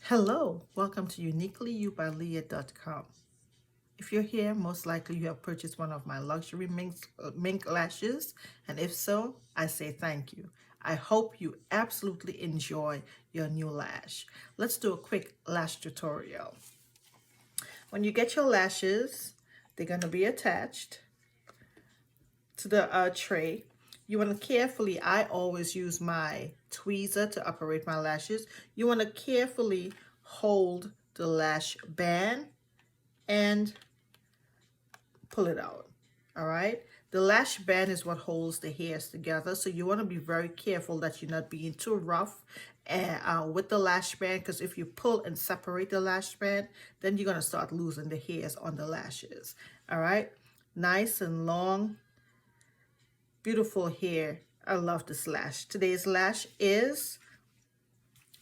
Hello, welcome to Uniquely You by Leah.com. If you're here, most likely you have purchased one of my luxury mink lashes, and if so, I say thank you. I hope you absolutely enjoy your new lash. Let's do a quick lash tutorial. When you get your lashes, they're going to be attached to the tray. You want to carefully, I always use my tweezer to operate my lashes. You want to carefully hold the lash band and pull it out. All right. The lash band is what holds the hairs together. So you want to be very careful that you're not being too rough with the lash band, because if you pull and separate the lash band, then you're going to start losing the hairs on the lashes. All right. Nice and long, beautiful hair. I love this lash. Today's lash is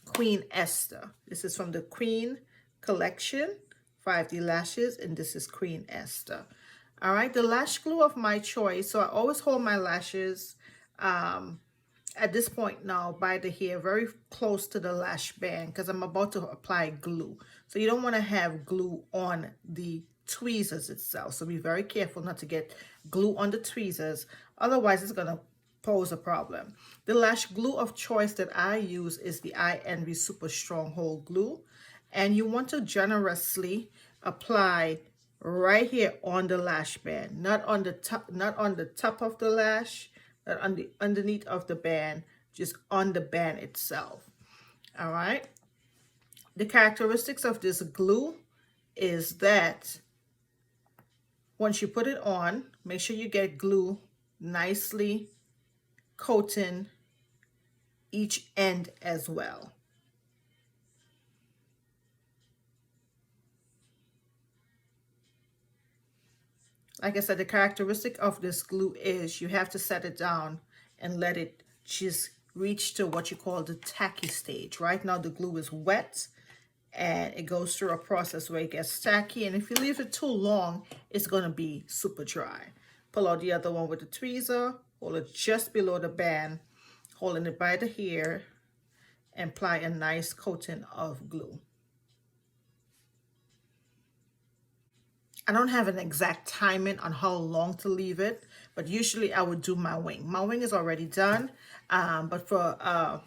Queen Esther. This is from the Queen collection, 5D lashes, and this is Queen Esther. All right, the lash glue of my choice. So I always hold my lashes at this point now by the hair very close to the lash band, because I'm about to apply glue. So you don't want to have glue on the tweezers itself. So be very careful not to get glue on the tweezers. Otherwise, it's going to pose a problem. The lash glue of choice that I use is the I Envy Super Stronghold glue. And you want to generously apply right here on the lash band, not on the top of the lash, not on the underneath of the band, just on the band itself. All right. The characteristics of this glue is that once you put it on, make sure you get glue nicely coating each end as well. Like I said, the characteristic of this glue is you have to set it down and let it just reach to what you call the tacky stage. Right now the glue is wet and it goes through a process where it gets tacky, and if you leave it too long, it's going to be super dry. Pull out the other one with the tweezer, hold it just below the band, holding it by the hair, and apply a nice coating of glue. I don't have an exact timing on how long to leave it, but usually I would do my wing. My wing is already done, but for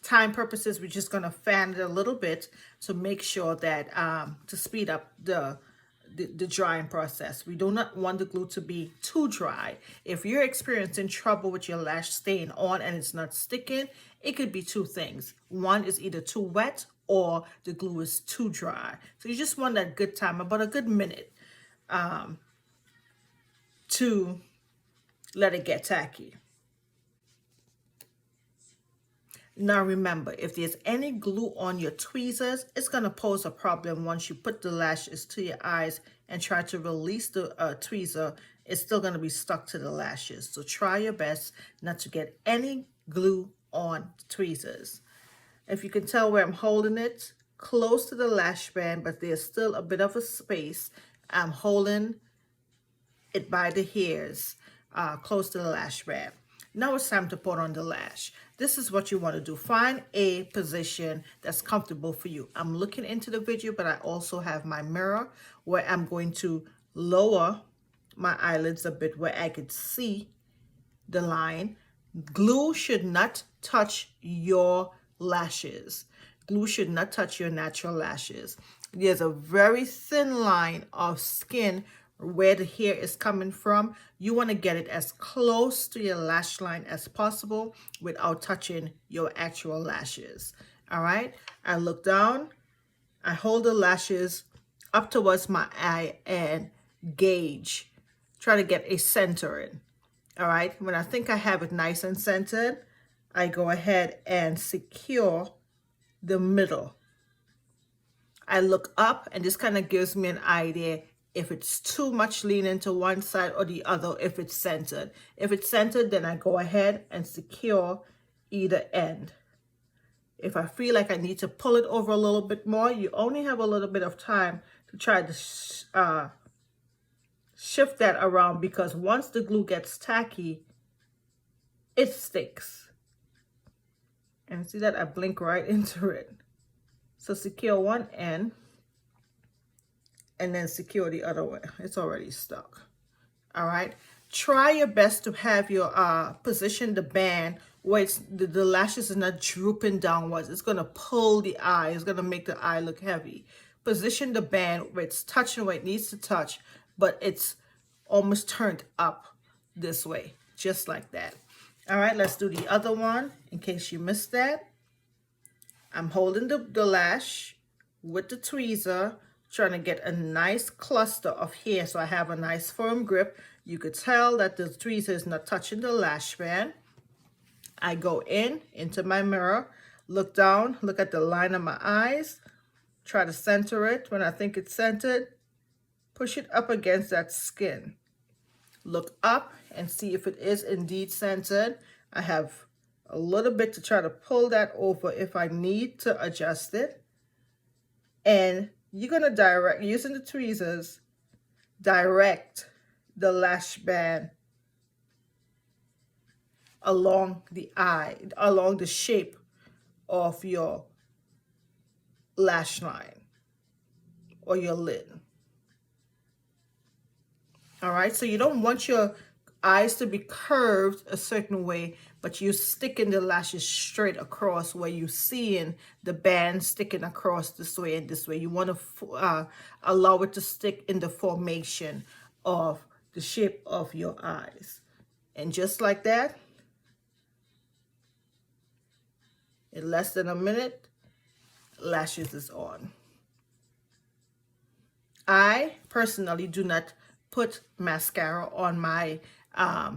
time purposes, we're just going to fan it a little bit to make sure that to speed up the drying process. We do not want the glue to be too dry. If you're experiencing trouble with your lash staying on and it's not sticking, it could be two things. One is either too wet or the glue is too dry. So you just want that good time, about a good minute, to let it get tacky. Now remember, if there's any glue on your tweezers, it's going to pose a problem once you put the lashes to your eyes and try to release the tweezer. It's still going to be stuck to the lashes. So try your best not to get any glue on the tweezers. If you can tell where I'm holding it, close to the lash band, but there's still a bit of a space. I'm holding it by the hairs, close to the lash band. Now it's time to put on the lash. This is what you want to do. Find a position that's comfortable for you. I'm looking into the video, but I also have my mirror where I'm going to lower my eyelids a bit where I could see the line. Glue should not touch your lashes. Glue should not touch your natural lashes. There's a very thin line of skin where the hair is coming from. You want to get it as close to your lash line as possible without touching your actual lashes. All right, I look down, I hold the lashes up towards my eye and gauge, try to get a centering. All right, when I think I have it nice and centered, I go ahead and secure the middle. I look up, and this kind of gives me an idea if it's too much leaning to one side or the other, if it's centered. If it's centered, then I go ahead and secure either end. If I feel like I need to pull it over a little bit more, you only have a little bit of time to try to shift that around, because once the glue gets tacky, it sticks. And see that I blink right into it. So secure one end and then secure the other way. It's already stuck. All right. Try your best to have your position the band where it's, the lashes are not drooping downwards. It's going to pull the eye. It's going to make the eye look heavy. Position the band where it's touching where it needs to touch, but it's almost turned up this way, just like that. All right, let's do the other one in case you missed that. I'm holding the lash with the tweezer, trying to get a nice cluster of hair so I have a nice firm grip. You could tell that the tweezer is not touching the lash band. I go into my mirror, look down, look at the line of my eyes, try to center it. When I think it's centered, push it up against that skin. Look up and see if it is indeed centered. I have a little bit to try to pull that over if I need to adjust it. And you're going to direct, using the tweezers, direct the lash band along the eye, along the shape of your lash line or your lid. All right, so you don't want your eyes to be curved a certain way, but you're sticking the lashes straight across where you're seeing the band sticking across this way and this way. You want to allow it to stick in the formation of the shape of your eyes. And just like that, in less than a minute, lashes is on. I personally do not put mascara on my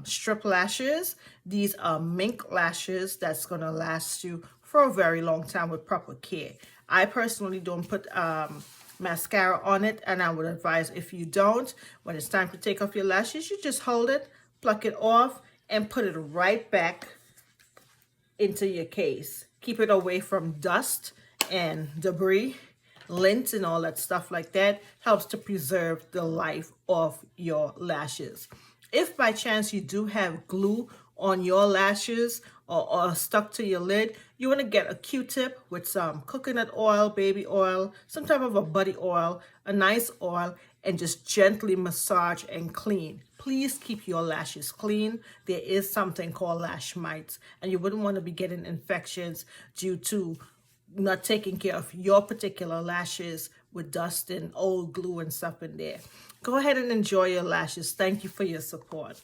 strip lashes. These are mink lashes that's going to last you for a very long time with proper care. I personally don't put mascara on it, and I would advise if you don't, when it's time to take off your lashes, you just hold it, pluck it off, and put it right back into your case. Keep it away from dust and debris, lint and all that stuff like that. Helps to preserve the life of your lashes. If by chance you do have glue on your lashes or stuck to your lid, you want to get a Q-tip with some coconut oil, baby oil, some type of a body oil, a nice oil, and just gently massage and clean. Please keep your lashes clean. There is something called lash mites, and you wouldn't want to be getting infections due to not taking care of your particular lashes with dust and old glue and stuff in there. Go ahead and enjoy your lashes. Thank you for your support.